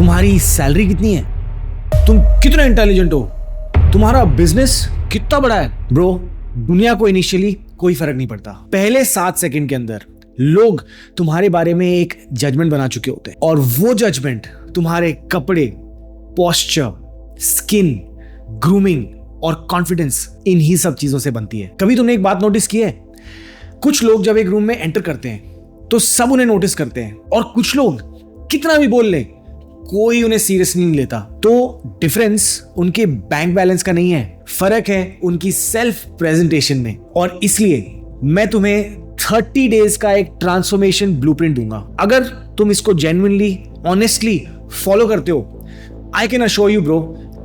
तुम्हारी सैलरी कितनी है, तुम कितने इंटेलिजेंट हो, तुम्हारा बिजनेस कितना बड़ा है। ब्रो, दुनिया को इनिशियली कोई फर्क नहीं पड़ता। पहले 7 सेकंड के अंदर लोग तुम्हारे बारे में एक जजमेंट बना चुके होते हैं और वो जजमेंट तुम्हारे कपड़े, पोस्चर, स्किन, ग्रूमिंग और कॉन्फिडेंस, इन्हीं सब चीजों से बनती है। कभी तुमने एक बात नोटिस की है, कुछ लोग जब एक रूम में एंटर करते हैं तो सब उन्हें नोटिस करते हैं और कुछ लोग कितना भी बोल ले कोई उन्हें सीरियसली नहीं लेता। तो डिफरेंस उनके बैंक बैलेंस का नहीं है, फर्क है उनकी सेल्फ प्रेजेंटेशन में। और इसलिए मैं तुम्हें 30 डेज का एक ट्रांसफॉर्मेशन ब्लूप्रिंट दूंगा। अगर तुम इसको जेन्युइनली, ऑनेस्टली फॉलो करते हो, I can assure you bro,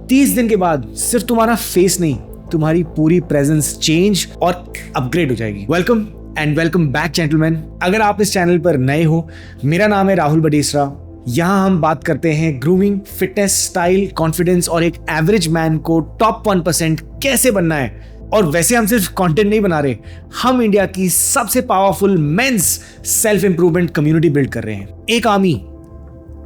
30 दिन के बाद सिर्फ तुम्हारा फेस नहीं, तुम्हारी पूरी प्रेजेंस चेंज और अपग्रेड हो जाएगी। Welcome and welcome back gentleman. अगर आप इस चैनल पर नए हो, मेरा नाम है राहुल बडेसरा। यहाँ हम बात करते हैं ग्रूमिंग, फिटनेस, स्टाइल, कॉन्फिडेंस और एक एवरेज मैन को टॉप 1% कैसे बनना है। और वैसे हम सिर्फ कंटेंट नहीं बना रहे, हम इंडिया की सबसे powerful men's self improvement community build कर रहे हैं। एक army,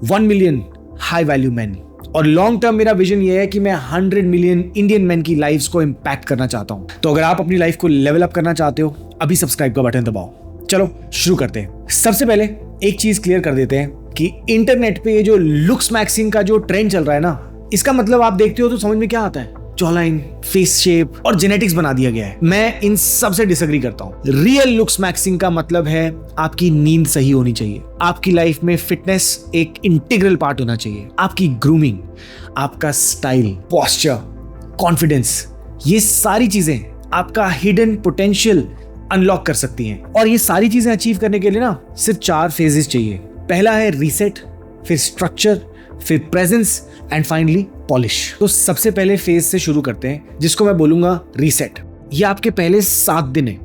1 million high value man. और लॉन्ग टर्म मेरा विजन ये है कि मैं 100 मिलियन इंडियन मैन की लाइफ्स को इंपैक्ट करना चाहता हूं। तो अगर आप अपनी लाइफ को लेवल अप करना चाहते हो, अभी सब्सक्राइब का बटन दबाओ। चलो शुरू करते हैं। सबसे पहले एक चीज क्लियर कर देते हैं कि इंटरनेट पे ये जो लुक्स मैक्सिंग का जो ट्रेंड चल रहा है ना, इसका मतलब आप देखते हो तो समझ में क्या आता है, जॉलाइन, फेस शेप और जेनेटिक्स बना दिया गया है। मैं इन सब से डिसएग्री करता हूं। रियल लुक्स मैक्सिंग का मतलब है आपकी नींद सही होनी चाहिए, आपकी लाइफ में फिटनेस एक इंटीग्रल पार्ट होना चाहिए, आपकी ग्रूमिंग, आपका स्टाइल, पोस्चर, कॉन्फिडेंस, ये सारी चीजें आपका हिडन पोटेंशियल अनलॉक कर सकती हैं। और ये सारी चीजें अचीव करने के लिए ना सिर्फ 4 फेजेस चाहिए। पहला है रीसेट, फिर स्ट्रक्चर, फिर प्रेजेंस एंड फाइनली पॉलिश। तो सबसे पहले फेज से शुरू करते हैं, जिसको मैं बोलूंगा रीसेट। ये आपके पहले 7 दिन है,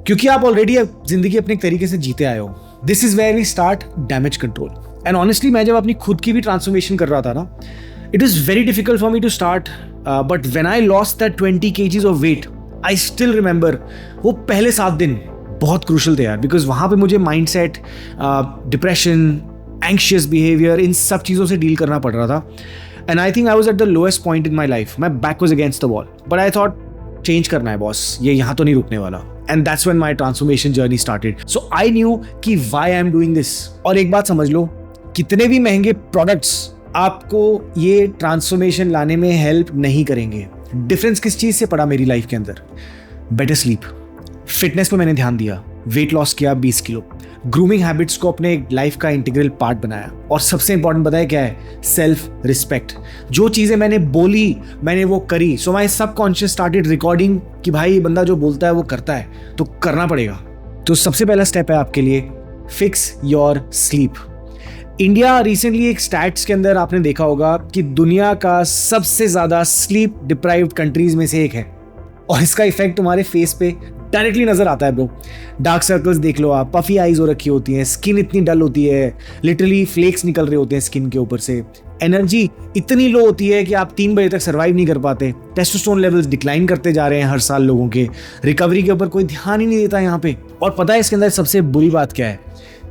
क्योंकि आप ऑलरेडी जिंदगी अपने तरीके से जीते आए हो। This is where we start damage control. And honestly मैं जब अपनी खुद की भी ट्रांसफॉर्मेशन कर रहा था ना, it is very difficult for me to start, but when I lost that 20 kgs of weight, I still remember वो पहले 7 दिन बहुत क्रूशल थे यार, बिकॉज वहां पे मुझे माइंडसेट, डिप्रेशन, एंग्शियस बिहेवियर, इन सब चीज़ों से डील करना पड़ रहा था। And I think I was at the lowest point in my life. मैं back was against the wall, but I thought change करना है बॉस, ये यहाँ तो नहीं रुकने वाला। And that's when my transformation journey started. So I knew कि why I am doing this. और एक बात समझ लो, कितने भी महंगे प्रोडक्ट्स आपको ये ट्रांसफॉर्मेशन लाने में हेल्प नहीं करेंगे। डिफरेंस किस चीज़ से पड़ा मेरी लाइफ के अंदर? बेटर स्लीप, फिटनेस पे मैंने ध्यान दिया, वेट लॉस किया 20 किलो, ग्रूमिंग हैबिट्स को अपने लाइफ का इंटीग्रल पार्ट बनाया, और सबसे इंपॉर्टेंट बताया क्या है? Self respect. जो चीज़ें मैंने बोली मैंने वो करी। सो माई सबकॉन्शियस स्टार्टेड रिकॉर्डिंग कि भाई ये बंदा जो बोलता है वो करता है, तो करना पड़ेगा। तो सबसे पहला स्टेप है आपके लिए, fix your sleep. India recently एक स्टैट्स के अंदर आपने देखा होगा कि दुनिया का सबसे ज़्यादा स्लीप डिप्राइव्ड कंट्रीज में से एक है, और इसका इफेक्ट तुम्हारे फेस पे डायरेक्टली नजर आता है ब्रो। डार्क सर्कल्स देख लो आप, पफी आईज हो रखी होती हैं, स्किन इतनी डल होती है, लिटरली फ्लेक्स निकल रहे होते हैं स्किन के ऊपर से, एनर्जी इतनी लो होती है कि आप 3 बजे तक सर्वाइव नहीं कर पाते, टेस्टोस्टेरोन लेवल्स डिक्लाइन करते जा रहे हैं हर साल लोगों के, रिकवरी के ऊपर कोई ध्यान ही नहीं देता यहाँ पे। और पता है इसके अंदर सबसे बुरी बात क्या है?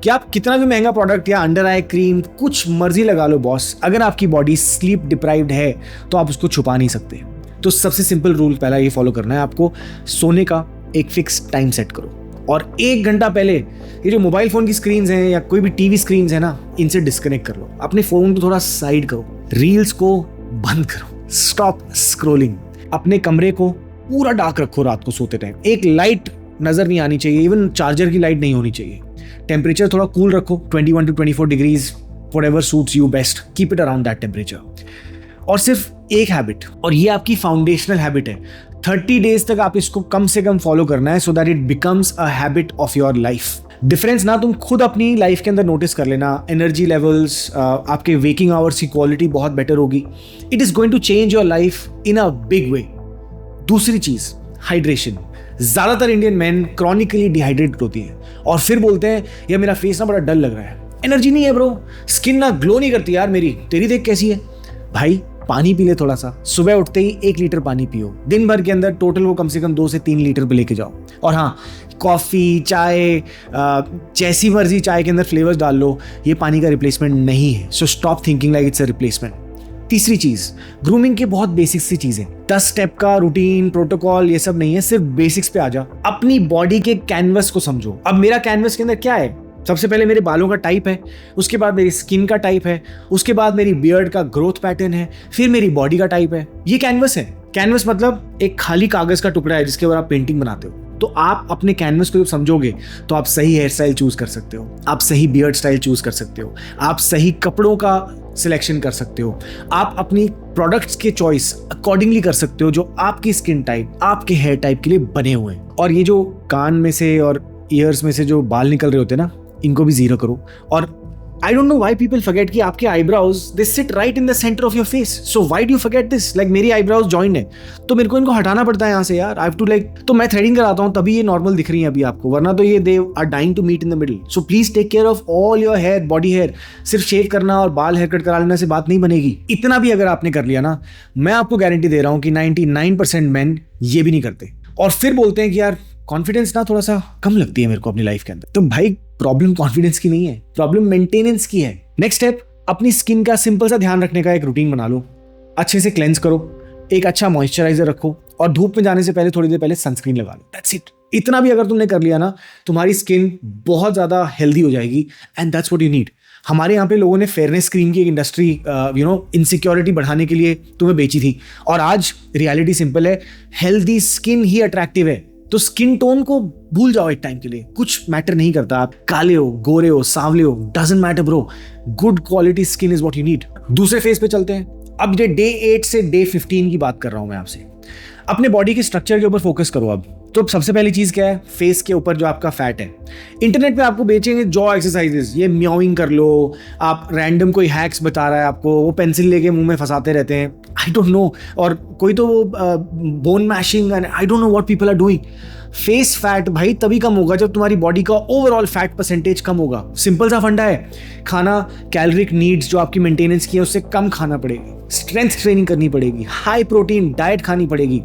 कि आप कितना भी महंगा प्रोडक्ट या अंडर आई क्रीम कुछ मर्जी लगा लो बॉस, अगर आपकी बॉडी स्लीप डिप्राइव्ड है तो आप उसको छुपा नहीं सकते। तो सबसे सिंपल रूल पहला ये फॉलो करना है आपको, सोने का एक फिक्स टाइम सेट करो, और 1 घंटा पहले ये जो मोबाइल फोन की स्क्रीन्स हैं या कोई भी टीवी स्क्रीन्स है ना, इनसे डिस्कनेक्ट कर लो। अपने फोन को थोड़ा साइड करो, रील्स को बंद करो, स्टॉप स्क्रोलिंग। अपने कमरे को पूरा डार्क रखो रात को सोते टाइम, एक लाइट नजर नहीं आनी चाहिए, इवन चार्जर की लाइट नहीं होनी चाहिए। टेम्परेचर थोड़ा कूल रखो, 21 to 24 degrees, whatever suits you best, keep it around that temperature. और सिर्फ एक हैबिट, और ये आपकी फाउंडेशनल हैबिट है, 30 डेज तक आप इसको कम से कम फॉलो करना है, so that it becomes a habit of your life. Difference ना तुम खुद अपनी लाइफ के अंदर नोटिस कर लेना, एनर्जी लेवल्स, आपके वेकिंग आवर्स की क्वालिटी बहुत बेटर होगी। It is going to change your life in a big way. दूसरी चीज, हाइड्रेशन। ज्यादातर इंडियन मैन क्रॉनिकली डिहाइड्रेटेड होती है और फिर बोलते हैं यार मेरा फेस ना बड़ा डल लग रहा है, एनर्जी नहीं है ब्रो, स्किन ना ग्लो नहीं करती यार मेरी, तेरी देख कैसी है। भाई पानी पी ले थोड़ा सा, सुबह उठते ही 1 लीटर पानी पियो, दिन भर के अंदर टोटल वो कम से कम 2 से 3 लीटर पे लेके जाओ। और हाँ, कॉफ़ी, चाय, जैसी मर्जी चाय के अंदर फ्लेवर्स डाल लो, ये पानी का रिप्लेसमेंट नहीं है। So stop thinking like it's a replacement. तीसरी चीज, ग्रूमिंग के बहुत बेसिक्स सी चीजें, 10 स्टेप का रूटीन, प्रोटोकॉल, ये सब नहीं है, सिर्फ बेसिक्स पे आ जा। अपनी बॉडी के कैनवस को समझो। अब मेरा कैनवस के अंदर क्या है? सबसे पहले मेरे बालों का टाइप है, उसके बाद मेरी स्किन का टाइप है, उसके बाद मेरी बियर्ड का ग्रोथ पैटर्न है, फिर मेरी बॉडी का टाइप है। ये कैनवस है। कैनवस मतलब एक खाली कागज का टुकड़ा है जिसके ऊपर आप पेंटिंग बनाते हो। तो आप अपने कैनवस को जब समझोगे तो आप सही हेयर स्टाइल चूज कर सकते हो, आप सही बियर्ड स्टाइल चूज कर सकते हो, आप सही कपड़ों का सिलेक्शन कर सकते हो, आप अपनी प्रोडक्ट्स के चॉइस अकॉर्डिंगली कर सकते हो जो आपकी स्किन टाइप, आपके हेयर टाइप के लिए बने हुए हैं। और ये जो कान में से और ईयर्स में से जो बाल निकल रहे होते हैं ना, इनको भी जीरो करो। और I don't know why people forget कि आपके eyebrows they sit right in the center of your face. So why do you forget this? Like मेरी eyebrows joined है, तो मेरे को इनको हटाना पड़ता है यहाँ से यार। I have to like, तो मैं थ्रेडिंग कराता हूँ तभी ये नॉर्मल दिख रही है अभी आपको, वरना तो ये they are dying to meet in the middle. So please take care of all your hair, body hair. सिर्फ शेव करना और बाल हेयर कट करा लेने से बात नहीं बनेगी। इतना भी अगर आपने कर लिया ना, मैं आपको गारंटी दे रहा हूँ कि 99% men ये भी नहीं करते और फिर बोलते हैं कि यार कॉन्फिडेंस ना थोड़ा सा कम लगती है मेरे को अपनी लाइफ के अंदर। तो भाई प्रॉब्लम कॉन्फिडेंस की नहीं है, प्रॉब्लम मेंटेनेंस की है। नेक्स्ट स्टेप, अपनी स्किन का सिंपल सा ध्यान रखने का एक रूटीन बना लो। अच्छे से क्लेंस करो, एक अच्छा मॉइस्चराइजर रखो और धूप में जाने से पहले थोड़ी देर पहले सनस्क्रीन लगा लो। That's it. इतना भी अगर तुमने कर लिया ना, तुम्हारी स्किन बहुत ज्यादा हेल्दी हो जाएगी and that's what you need. हमारे यहाँ पे लोगों ने फेयरनेस क्रीम की एक इंडस्ट्री इनसिक्योरिटी बढ़ाने के लिए तुम्हें बेची थी, और आज रियलिटी सिंपल है, हेल्दी स्किन ही अट्रैक्टिव है। तो स्किन टोन को भूल जाओ एक टाइम के लिए, कुछ मैटर नहीं करता। आप काले हो, गोरे हो, सांवले हो, doesn't matter bro. Good quality skin is what you need. दूसरे फेज पे चलते हैं। अब ये डे 8 से डे 15 की बात कर रहा हूं मैं आपसे। अपने बॉडी के स्ट्रक्चर के ऊपर फोकस करो अब। तो सबसे पहली चीज क्या है? फेस के ऊपर जो आपका फैट है। इंटरनेट पे आपको बेचेंगे जॉ एक्सरसाइजेस, ये म्याउइंग कर लो, आप रैंडम कोई हैक्स बता रहा है आपको, वो पेंसिल लेके मुंह में फंसाते रहते हैं, आई डोंट नो, और कोई तो वो bone mashing, I don't know what people are doing. Face fat भाई तभी कम होगा जब तुम्हारी बॉडी का ओवरऑल फैट परसेंटेज कम होगा। सिंपल सा फंडा है, खाना कैलोरिक नीड्स जो आपकी मेंटेनेंस की है उससे कम खाना पड़ेगी, स्ट्रेंथ ट्रेनिंग करनी पड़ेगी, हाई प्रोटीन डाइट खानी पड़ेगी,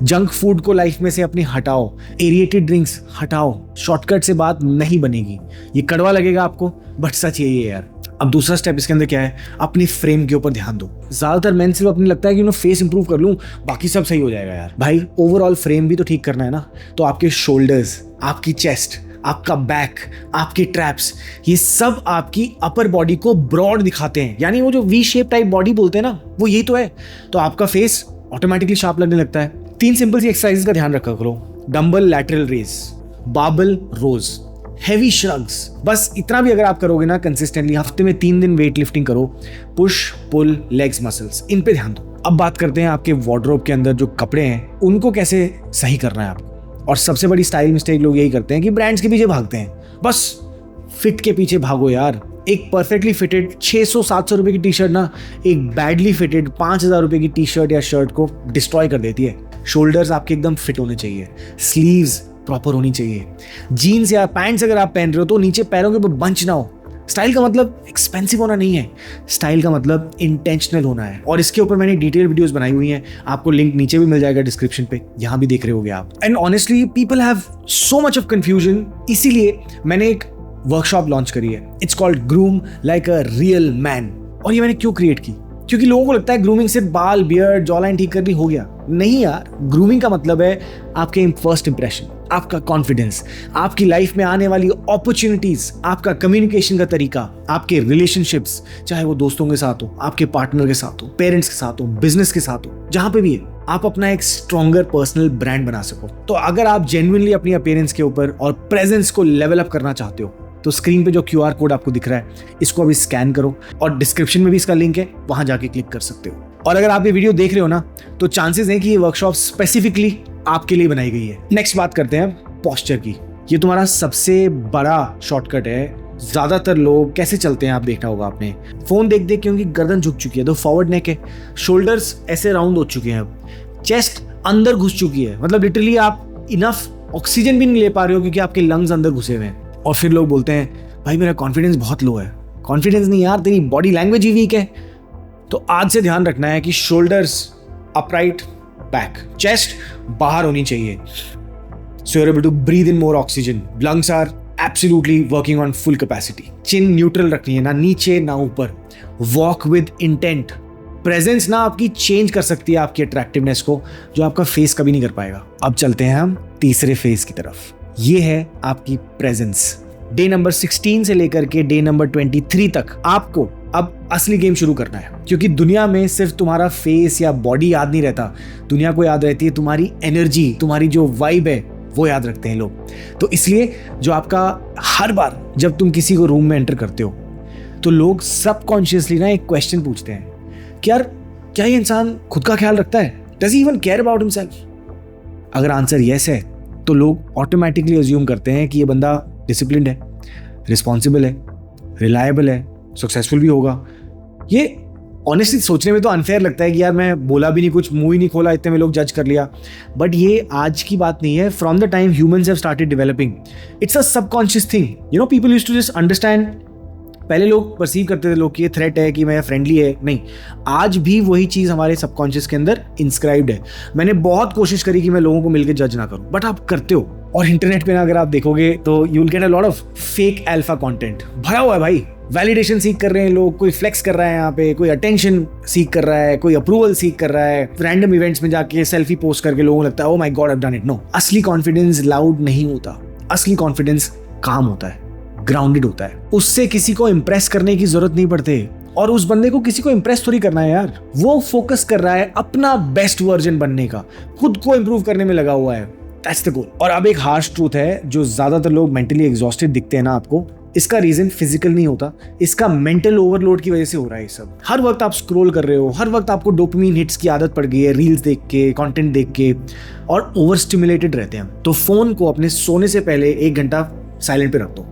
जंक फूड को लाइफ में से अपनी हटाओ, एरिएटेड ड्रिंक्स हटाओ। शॉर्टकट से बात नहीं बनेगी, ये कड़वा लगेगा आपको बट सच यही है यार। अब दूसरा स्टेप इसके अंदर क्या है? अपनी फ्रेम के ऊपर ध्यान दो। ज्यादातर मेन सिर्फ अपने लगता है कि फेस इंप्रूव कर लूं बाकी सब सही हो जाएगा यार। भाई ओवरऑल फ्रेम भी तो ठीक करना है ना। तो आपके शोल्डर्स, आपकी चेस्ट, आपका बैक, आपके ट्रैप्स, ये सब आपकी अपर बॉडी को ब्रॉड दिखाते हैं। यानी वो जो वी शेप टाइप बॉडी बोलते हैं ना, वो यही तो है। तो आपका फेस ऑटोमेटिकली शार्प लगने लगता है। 3 सिंपल सी एक्सरसाइजेस का ध्यान रखा करो। डंबल लैटरल रेस, बाबल रोज, हैवी श्रग्स। बस इतना भी अगर आप करोगे ना कंसिस्टेंटली, हफ्ते में 3 दिन वेट लिफ्टिंग करो, पुश पुल लेग्स मसल्स, इन पे ध्यान दो। अब बात करते हैं आपके वार्डरोब के अंदर जो कपड़े हैं उनको कैसे सही करना है आपको। और सबसे बड़ी स्टाइल मिस्टेक लोग यही करते हैं कि ब्रांड्स के पीछे भागते हैं। बस फिट के पीछे भागो यार। एक परफेक्टली फिटेड 600-700 रुपए की टी शर्ट ना एक बैडली फिटेड 5000 रुपए की टी शर्ट या शर्ट को डिस्ट्रॉय कर देती है। शोल्डर्स आपके एकदम फिट होने चाहिए, स्लीव्स प्रॉपर होनी चाहिए, जीन्स या पैंट्स अगर आप पहन रहे हो तो नीचे पैरों के ऊपर बंच ना हो। स्टाइल का मतलब एक्सपेंसिव होना नहीं है, स्टाइल का मतलब इंटेंशनल होना है। और इसके ऊपर मैंने डिटेल वीडियोस बनाई हुई हैं, आपको लिंक नीचे भी मिल जाएगा डिस्क्रिप्शन पे, यहाँ भी देख रहे होगे आप। And honestly people have so much of confusion, इसीलिए मैंने एक वर्कशॉप लॉन्च करी है। It's called groom like a real man. और ये मैंने क्यों क्रिएट की? क्योंकि लोगों को लगता है ग्रूमिंग सिर्फ बाल, बियर्ड, जॉ लाइन ठीक कर ली हो गया। नहीं यार, ग्रूमिंग का मतलब है आपके फर्स्ट इंप्रेशन, आपका कॉन्फिडेंस, आपकी लाइफ में आने वाली अपॉर्चुनिटीज, आपका कम्युनिकेशन का तरीका, आपके रिलेशनशिप्स, चाहे वो दोस्तों के साथ हो, आपके पार्टनर के साथ हो, पेरेंट्स के साथ हो, बिजनेस के साथ हो, जहां पे भी है, आप अपना एक स्ट्रॉन्गर पर्सनल ब्रांड बना सको। तो अगर आप जेन्युइनली अपनी अपीयरेंस के ऊपर और प्रेजेंस को लेवल अप करना चाहते हो तो स्क्रीन पे जो QR कोड आपको दिख रहा है इसको अभी स्कैन करो और डिस्क्रिप्शन में भी इसका लिंक है, वहां जाके क्लिक कर सकते हो। और अगर आप ये वीडियो देख रहे हो ना तो चांसेस हैं कि ये वर्कशॉप स्पेसिफिकली आपके लिए बनाई गई है। नेक्स्ट बात करते हैं पोस्चर की। ये तुम्हारा सबसे बड़ा शॉर्टकट है। ज्यादातर लोग कैसे चलते हैं आप देखना होगा आपने, फोन देख देख के उनकी गर्दन झुक चुकी है, तो फॉरवर्ड नेक है, शोल्डर्स ऐसे राउंड हो चुके हैं, चेस्ट अंदर घुस चुकी है, मतलब लिटरली आप इनफ ऑक्सीजन भी नहीं ले पा रहे हो क्योंकि आपके लंग्स अंदर घुसे हुए हैं। और फिर लोग बोलते हैं भाई मेरा कॉन्फिडेंस बहुत लो है। कॉन्फिडेंस नहीं यार, तेरी बॉडी लैंग्वेज ही वीक है। तो आज से ध्यान रखना है कि शोल्डर्स अपराइट, बैक, चेस्ट बाहर होनी चाहिए, so you are able to breathe in more oxygen, lungs are absolutely working on full capacity. Chin neutral रखनी है, ना नीचे ना ऊपर। Walk with intent. प्रेजेंस ना आपकी चेंज कर सकती है आपकी अट्रैक्टिवनेस को, जो आपका फेस कभी नहीं कर पाएगा। अब चलते हैं हम तीसरे फेज की तरफ, ये है आपकी प्रेजेंस। डे नंबर 16 से लेकर के डे नंबर 23 तक आपको अब असली गेम शुरू करना है, क्योंकि दुनिया में सिर्फ तुम्हारा फेस या बॉडी याद नहीं रहता, दुनिया को याद रहती है तुम्हारी एनर्जी, तुम्हारी जो वाइब है वो याद रखते हैं लोग। तो इसलिए जो आपका हर बार जब तुम किसी को रूम में एंटर करते हो तो लोग सबकॉन्शियसली ना एक क्वेश्चन पूछते हैं कि यार क्या ये इंसान खुद का ख्याल रखता है, does he even care about himself. अगर आंसर यस है तो लोग ऑटोमेटिकली अज्यूम करते हैं कि ये बंदा डिसिप्लिन्ड है, रिस्पॉन्सिबल है, रिलायबल है, सक्सेसफुल भी होगा। ये ऑनेस्टली सोचने में तो अनफेयर लगता है कि यार मैं बोला भी नहीं, कुछ मुंह ही नहीं खोला, इतने में लोग जज कर लिया। बट ये आज की बात नहीं है, from the time humans have started developing, it's a subconscious thing. You know, people used to just understand. पहले लोग परसीव करते थे लोग कि ये थ्रेट है, कि मैं फ्रेंडली है, नहीं, आज भी वही चीज़ हमारे सबकॉन्शियस के अंदर इंस्क्राइब्ड है। मैंने बहुत कोशिश करी कि मैं लोगों को मिलकर जज ना करूं, बट आप करते हो। और इंटरनेट पे ना अगर आप देखोगे तो you will get a lot of fake alpha content भरा हुआ है भाई। वैलिडेशन सीख कर रहे हैं लोग, कोई फ्लेक्स कर रहा है यहाँ पे, कोई अटेंशन सीख कर रहा है, कोई अप्रूवल सीख कर रहा है, रैंडम इवेंट्स में जाके सेल्फी पोस्ट करके लोगों को लगता है oh my god I have done it. No, असली कॉन्फिडेंस लाउड नहीं होता, असली कॉन्फिडेंस काम होता है, ग्राउंडेड होता है। उससे किसी को इंप्रेस करने की जरूरत नहीं पड़ती, और उस बंदे को किसी को इंप्रेस थोड़ी करना है यार, वो फोकस कर रहा है अपना बेस्ट वर्जन बनने का, खुद को इंप्रूव करने में लगा हुआ है। That's the goal. और अब एक हार्श ट्रूथ है, जो ज्यादातर लोग मेंटली एग्जॉस्टेड दिखते हैं ना आपको, इसका रीजन फिजिकल नहीं होता, इसका मेंटल ओवरलोड की वजह से हो रहा है। सब हर वक्त आप स्क्रॉल कर रहे हो, हर वक्त आपको डोपामिन हिट्स की आदत पड़ गई है, रील्स देख के, कंटेंट देख के, और ओवर स्टिमुलेटेड रहते हैं। तो फोन को अपने सोने से पहले 1 घंटा साइलेंट पे रख दो,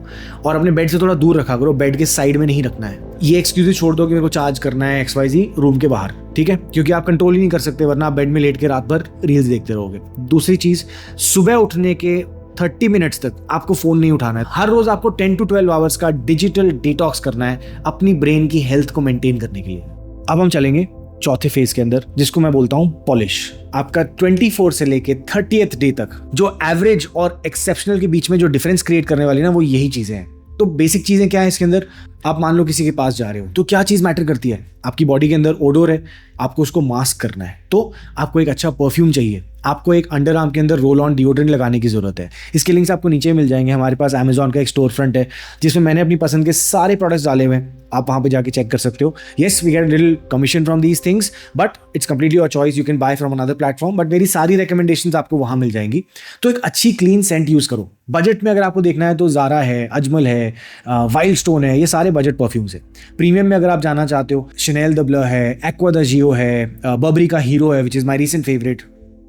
और अपने बेड से थोड़ा दूर रखा करो, बेड के साइड में नहीं रखना है। ये एक्सक्यूज छोड़ दो कि मेरे को चार्ज करना है XYZ रूम के बाहर, ठीक है, क्योंकि आप कंट्रोल ही नहीं कर सकते, वरना आप बेड में लेट के रात भर रील्स देखते रहोगे। दूसरी चीज, सुबह उठने के 30 मिनट्स तक आपको फोन नहीं उठाना है। हर रोज आपको 10 to 12 आवर्स का डिजिटल डिटॉक्स करना है अपनी ब्रेन की हेल्थ को मेंटेन करने के लिए। अब हम चलेंगे चौथे फेज के अंदर, जिसको मैं बोलता हूं पॉलिश। आपका 24 से लेके 30th डे तक जो एवरेज और एक्सेप्शनल के बीच में जो डिफरेंस क्रिएट करने वाली ना, वो यही चीजें हैं। तो बेसिक चीजें क्या है इसके अंदर? आप मान लो किसी के पास जा रहे हो, तो क्या चीज मैटर करती है? आपकी बॉडी के अंदर ओडोर है, आपको उसको मास्क करना है, तो आपको एक अच्छा परफ्यूम चाहिए, आपको एक अंडर आर्म के अंदर रोल ऑन डिओड्रेंट लगाने की जरूरत है। इसके लिंक्स आपको नीचे मिल जाएंगे। हमारे पास Amazon का एक स्टोर फ्रंट है जिसमें मैंने अपनी पसंद के सारे प्रोडक्ट्स डाले हुए हैं, आप वहां पे जाके चेक कर सकते हो। Yes, we get a little commission from these things, but it's completely your choice, you can buy from another platform, but मेरी सारी रिकमेंडेशंस आपको वहां मिल जाएंगी। तो एक अच्छी क्लीन सेंट यूज करो। बजट में अगर आपको देखना है तो ज़ारा है, अजमल है, वाइल्ड स्टोन है, ये सारे बजट परफ्यूम्स है। प्रीमियम में अगर आप जाना चाहते हो, शनेल द ब्लर है, एक्वा द जियो है, बर्बरी का हीरो है which is my recent favourite.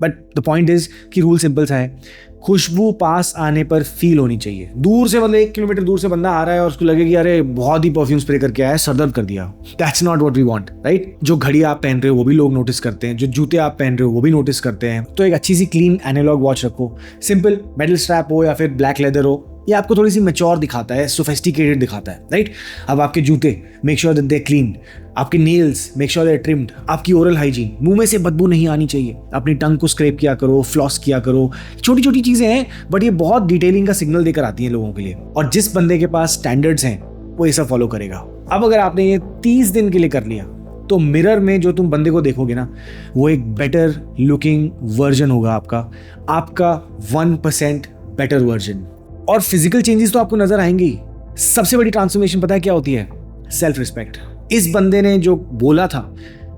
But the point is कि रूल सिंपल सा है, खुशबू पास आने पर फील होनी चाहिए। दूर से, मतलब 1 किलोमीटर दूर से बंदा आ रहा है और उसको लगे कि अरे बहुत ही परफ्यूम स्प्रे करके आया है, सरदर्द कर दिया। That's not what we want, right? जो घड़ी आप पहन रहे हो वो भी लोग नोटिस करते हैं, जो जूते आप पहन रहे हो वो भी नोटिस करते हैं। तो एक अच्छी सी क्लीन एनालॉग वॉच रखो, सिंपल मेटल स्ट्रैप हो या फिर ब्लैक लेदर हो, ये आपको थोड़ी सी मैच्योर दिखाता है, सोफिस्टिकेटेड दिखाता है, राइट? अब आपके जूते make sure that they clean, आपके nails make sure they trimmed, आपकी ओरल हाइजीन, मुंह में से बदबू नहीं आनी चाहिए, अपनी टंग को स्क्रैप किया करो, फ्लॉस किया करो। छोटी छोटी चीजें हैं बट ये बहुत डिटेलिंग का सिग्नल देकर आती हैं लोगों के लिए, और जिस बंदे के पास स्टैंडर्ड्स हैं वो ये सब फॉलो करेगा। अब अगर आपने ये 30 दिन के लिए कर लिया तो मिरर में जो तुम बंदे को देखोगे ना, वो एक बेटर लुकिंग वर्जन होगा आपका 1% बेटर वर्जन। और फिजिकल चेंजेस तो आपको नजर आएंगे ही। सबसे बड़ी ट्रांसफॉर्मेशन पता है क्या होती है? Self respect. इस बंदे ने जो बोला था,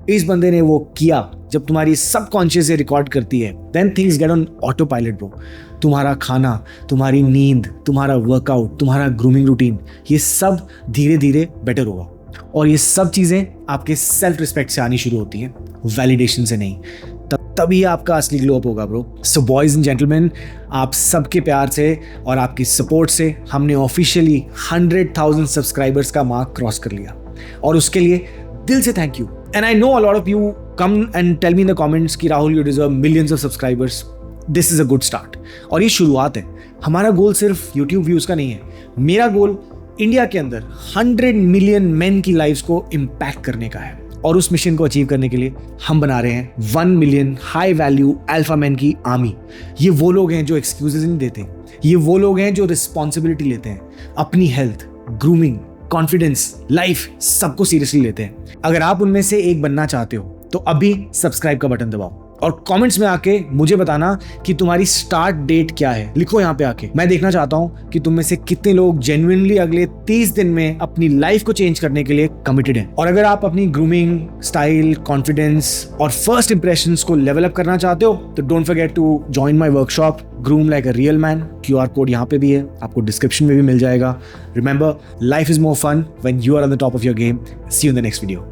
इस बंदे ने वो किया, जब तुम्हारी सबकॉन्शियस से रिकॉर्ड करती है, then things get on autopilot bro. तुम्हारा खाना, तुम्हारी नींद, तुम्हारा वर्कआउट, तुम्हारा ग्रूमिंग रूटीन, ये सब धीरे धीरे बेटर होगा। और ये सब चीजें आपके सेल्फ रिस्पेक्ट से आनी शुरू होती हैं, वैलिडेशन से नहीं। तभी आपका असली ग्लो अप होगा bro. So boys and gentleman, आप सबके प्यार से और आपकी सपोर्ट से हमने ऑफिशियली 100,000 सब्सक्राइबर्स का मार्क क्रॉस कर लिया, और उसके लिए दिल से thank you. And I know a lot of you come and tell me in the comments कि Rahul you deserve millions of subscribers. This is a good start, और ये शुरुआत है। हमारा गोल सिर्फ यूट्यूब व्यूज का नहीं है, मेरा गोल इंडिया के अंदर 100 मिलियन मेन की लाइफ्स को इम्पैक्ट करने का है। और उस मिशन को अचीव करने के लिए हम बना रहे हैं 1 million high value alpha man की आर्मी। ये वो लोग हैं जो एक्सक्यूजेस नहीं देते, ये वो लोग हैं जो रिस्पॉन्सिबिलिटी लेते हैं, अपनी हेल्थ, ग्रूमिंग, कॉन्फिडेंस, लाइफ सबको सीरियसली लेते हैं। अगर आप उनमें से एक बनना चाहते हो तो अभी सब्सक्राइब का बटन दबाओ और कमेंट्स में आके मुझे बताना कि तुम्हारी स्टार्ट डेट क्या है। लिखो यहाँ पे आके। मैं देखना चाहता हूँ कि तुम में से कितने लोग जेन्युइनली अगले 30 दिन में अपनी लाइफ को चेंज करने के लिए कमिटेड हैं। और अगर आप अपनी ग्रूमिंग, स्टाइल, कॉन्फिडेंस और फर्स्ट इंप्रेशंस को लेवल अप करना चाहते हो तो don't forget to join my workshop groom like a real man. QR code यहाँ पे भी है, आपको डिस्क्रिप्शन में भी मिल जाएगा। Remember, life is more fun when you are on the top of your game. See you in the next video.